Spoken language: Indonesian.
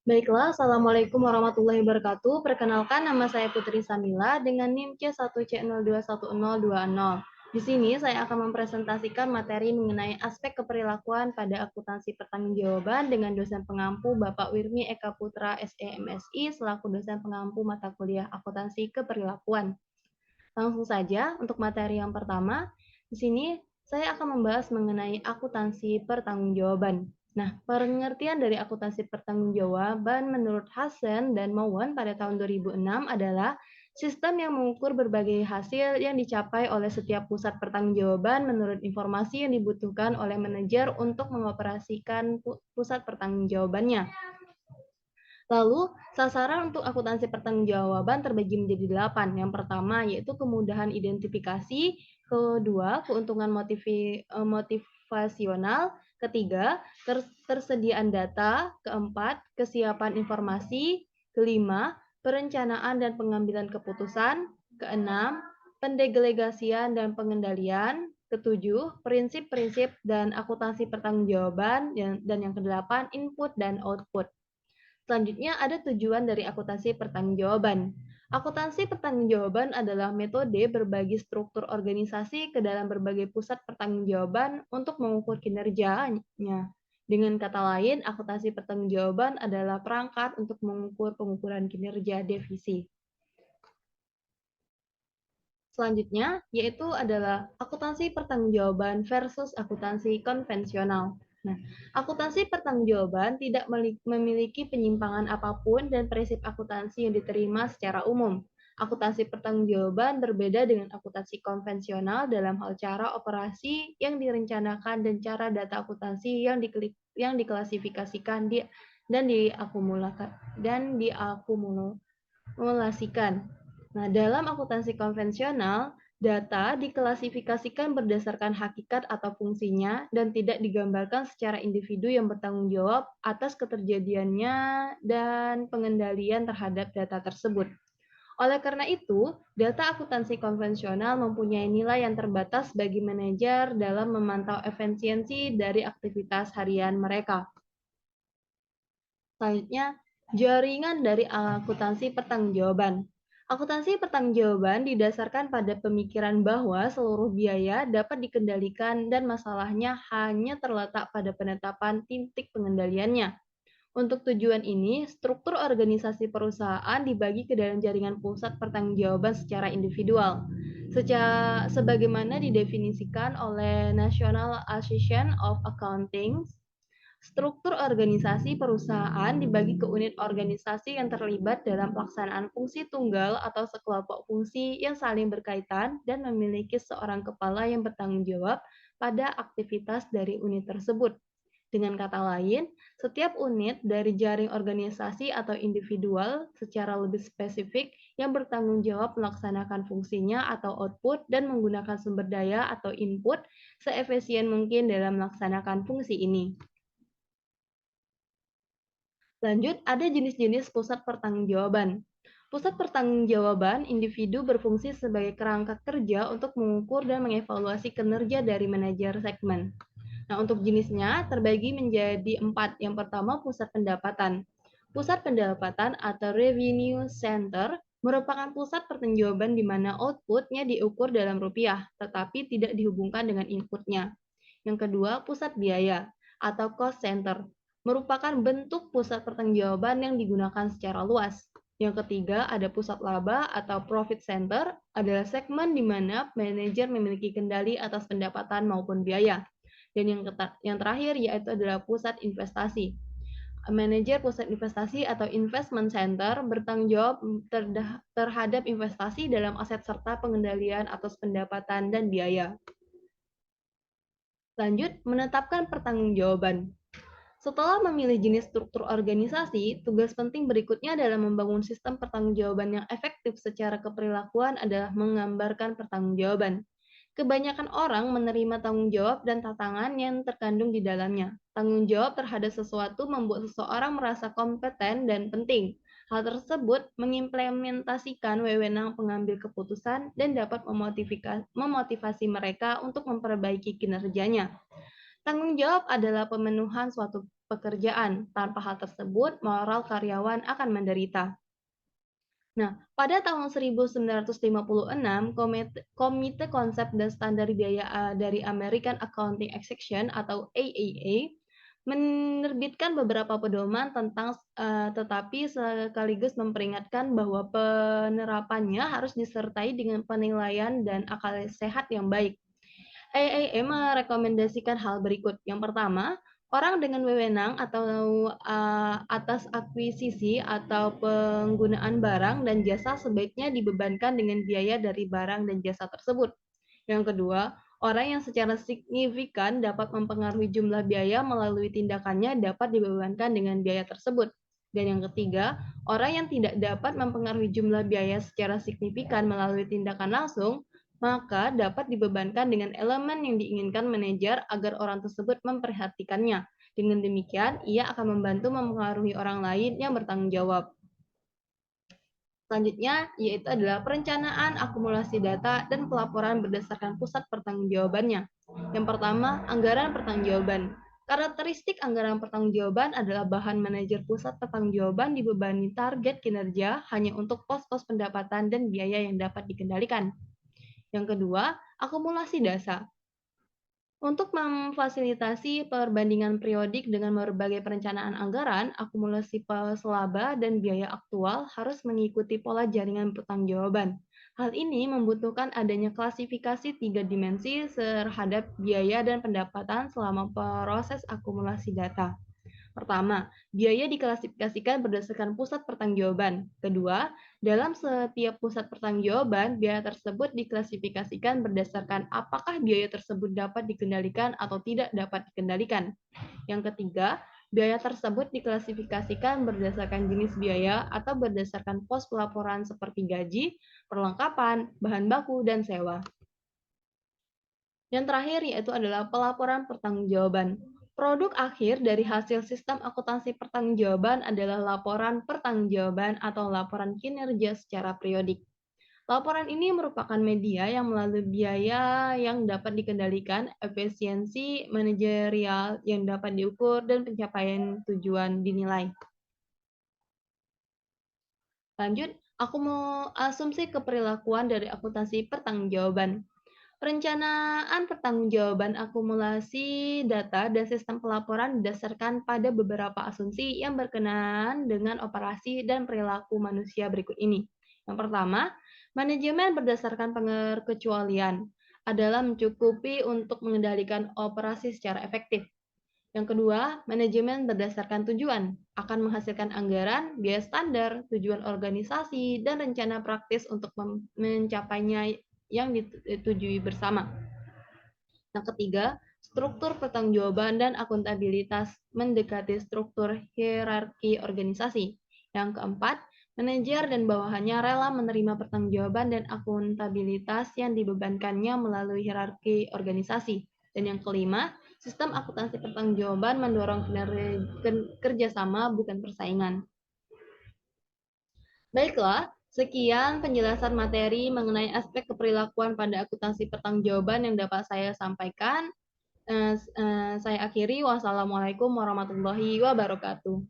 Baiklah, Assalamualaikum warahmatullahi wabarakatuh. Perkenalkan, nama saya Putri Samila dengan NIM C1C021020. Di sini saya akan mempresentasikan materi mengenai aspek keperilakuan pada akuntansi pertanggungjawaban dengan dosen pengampu Bapak Wirmi Eka Putra SEMSI selaku dosen pengampu mata kuliah akuntansi keperilakuan. Langsung saja untuk materi yang pertama, di sini saya akan membahas mengenai akuntansi pertanggungjawaban. Nah, pengertian dari akuntansi pertanggungjawaban menurut Hassen dan Mowen pada tahun 2006 adalah sistem yang mengukur berbagai hasil yang dicapai oleh setiap pusat pertanggungjawaban menurut informasi yang dibutuhkan oleh manajer untuk mengoperasikan pusat pertanggungjawabannya. Lalu, sasaran untuk akuntansi pertanggungjawaban terbagi menjadi 8. Yang pertama yaitu kemudahan identifikasi, kedua keuntungan motivasional, ketiga tersediaan data, keempat kesiapan informasi, kelima perencanaan dan pengambilan keputusan, keenam pendelegasian dan pengendalian, ketujuh prinsip-prinsip dan akuntansi pertanggungjawaban, dan yang kedelapan input dan output. Selanjutnya ada tujuan dari akuntansi pertanggungjawaban. Akuntansi pertanggungjawaban adalah metode berbagi struktur organisasi ke dalam berbagai pusat pertanggungjawaban untuk mengukur kinerjanya. Dengan kata lain, akuntansi pertanggungjawaban adalah perangkat untuk mengukur pengukuran kinerja divisi. Selanjutnya, yaitu adalah akuntansi pertanggungjawaban versus akuntansi konvensional. Nah, akuntansi pertanggungjawaban tidak memiliki penyimpangan apapun dan prinsip akuntansi yang diterima secara umum. Akuntansi pertanggungjawaban berbeda dengan akuntansi konvensional dalam hal cara operasi yang direncanakan dan cara data akuntansi yang diklasifikasikan dan diakumulasikan. Nah, dalam akuntansi konvensional, data diklasifikasikan berdasarkan hakikat atau fungsinya dan tidak digambarkan secara individu yang bertanggung jawab atas keterjadiannya dan pengendalian terhadap data tersebut. Oleh karena itu, data akuntansi konvensional mempunyai nilai yang terbatas bagi manajer dalam memantau efisiensi dari aktivitas harian mereka. Selanjutnya, jaringan dari akuntansi pertanggungjawaban. Akuntansi pertanggungjawaban didasarkan pada pemikiran bahwa seluruh biaya dapat dikendalikan dan masalahnya hanya terletak pada penetapan titik pengendaliannya. Untuk tujuan ini, struktur organisasi perusahaan dibagi ke dalam jaringan pusat pertanggungjawaban secara individual. Sebagaimana didefinisikan oleh National Association of Accounting, struktur organisasi perusahaan dibagi ke unit organisasi yang terlibat dalam pelaksanaan fungsi tunggal atau sekelompok fungsi yang saling berkaitan dan memiliki seorang kepala yang bertanggung jawab pada aktivitas dari unit tersebut. Dengan kata lain, setiap unit dari jaring organisasi atau individual secara lebih spesifik yang bertanggung jawab melaksanakan fungsinya atau output dan menggunakan sumber daya atau input seefisien mungkin dalam melaksanakan fungsi ini. Lanjut, ada jenis-jenis pusat pertanggungjawaban. Pusat pertanggungjawaban individu berfungsi sebagai kerangka kerja untuk mengukur dan mengevaluasi kinerja dari manajer segmen. Nah, untuk jenisnya terbagi menjadi 4. Yang pertama, pusat pendapatan. Pusat pendapatan atau revenue center merupakan pusat pertanggungjawaban di mana output-nya diukur dalam rupiah, tetapi tidak dihubungkan dengan input-nya. Yang kedua, pusat biaya atau cost center merupakan bentuk pusat pertanggungjawaban yang digunakan secara luas. Yang ketiga, ada pusat laba atau profit center, adalah segmen di mana manajer memiliki kendali atas pendapatan maupun biaya. Dan yang terakhir yaitu adalah pusat investasi. Manajer pusat investasi atau investment center bertanggung jawab terhadap investasi dalam aset serta pengendalian atas pendapatan dan biaya. Lanjut, menetapkan pertanggungjawaban. Setelah memilih jenis struktur organisasi, tugas penting berikutnya adalah membangun sistem pertanggungjawaban yang efektif secara keperilakuan adalah menggambarkan pertanggungjawaban. Kebanyakan orang menerima tanggung jawab dan tantangan yang terkandung di dalamnya. Tanggung jawab terhadap sesuatu membuat seseorang merasa kompeten dan penting. Hal tersebut mengimplementasikan wewenang pengambil keputusan dan dapat memotivasi mereka untuk memperbaiki kinerjanya. Tanggung jawab adalah pemenuhan suatu pekerjaan. Tanpa hal tersebut, moral karyawan akan menderita. Nah, pada tahun 1956, Komite Konsep dan Standar Biaya dari American Accounting Association atau AAA menerbitkan beberapa pedoman tetapi sekaligus memperingatkan bahwa penerapannya harus disertai dengan penilaian dan akal sehat yang baik. AAA merekomendasikan hal berikut. Yang pertama, orang dengan wewenang atau atas akuisisi atau penggunaan barang dan jasa sebaiknya dibebankan dengan biaya dari barang dan jasa tersebut. Yang kedua, orang yang secara signifikan dapat mempengaruhi jumlah biaya melalui tindakannya dapat dibebankan dengan biaya tersebut. Dan yang ketiga, orang yang tidak dapat mempengaruhi jumlah biaya secara signifikan melalui tindakan langsung maka dapat dibebankan dengan elemen yang diinginkan manajer agar orang tersebut memperhatikannya. Dengan demikian, ia akan membantu mempengaruhi orang lain yang bertanggung jawab. Selanjutnya, yaitu adalah perencanaan, akumulasi data, dan pelaporan berdasarkan pusat pertanggungjawabannya. Yang pertama, anggaran pertanggungjawaban. Karakteristik anggaran pertanggungjawaban adalah bahan manajer pusat pertanggungjawaban dibebani target kinerja hanya untuk pos-pos pendapatan dan biaya yang dapat dikendalikan. Yang kedua, akumulasi data. Untuk memfasilitasi perbandingan periodik dengan berbagai perencanaan anggaran, akumulasi selaba dan biaya aktual harus mengikuti pola jaringan pertanggungjawaban. Hal ini membutuhkan adanya klasifikasi 3 dimensi terhadap biaya dan pendapatan selama proses akumulasi data. Pertama, biaya diklasifikasikan berdasarkan pusat pertanggungjawaban. Kedua, dalam setiap pusat pertanggungjawaban, biaya tersebut diklasifikasikan berdasarkan apakah biaya tersebut dapat dikendalikan atau tidak dapat dikendalikan. Yang ketiga, biaya tersebut diklasifikasikan berdasarkan jenis biaya atau berdasarkan pos pelaporan seperti gaji, perlengkapan, bahan baku, dan sewa. Yang terakhir yaitu adalah pelaporan pertanggungjawaban. Produk akhir dari hasil sistem akuntansi pertanggungjawaban adalah laporan pertanggungjawaban atau laporan kinerja secara periodik. Laporan ini merupakan media yang melalui biaya yang dapat dikendalikan, efisiensi manajerial yang dapat diukur, dan pencapaian tujuan dinilai. Lanjut, aku mau asumsi keperilakuan dari akuntansi pertanggungjawaban. Perencanaan pertanggungjawaban akumulasi data dan sistem pelaporan didasarkan pada beberapa asumsi yang berkenaan dengan operasi dan perilaku manusia berikut ini. Yang pertama, manajemen berdasarkan pengecualian adalah mencukupi untuk mengendalikan operasi secara efektif. Yang kedua, manajemen berdasarkan tujuan akan menghasilkan anggaran, biaya standar, tujuan organisasi, dan rencana praktis untuk mencapainya yang ditujui bersama. Yang ketiga, struktur pertanggungjawaban dan akuntabilitas mendekati struktur hierarki organisasi. Yang keempat, manajer dan bawahannya rela menerima pertanggungjawaban dan akuntabilitas yang dibebankannya melalui hierarki organisasi. Dan yang kelima, sistem akuntansi pertanggungjawaban mendorong kerjasama bukan persaingan. Baiklah, sekian penjelasan materi mengenai aspek keperilakuan pada akuntansi pertanggungjawaban yang dapat saya sampaikan. Saya akhiri, wassalamualaikum warahmatullahi wabarakatuh.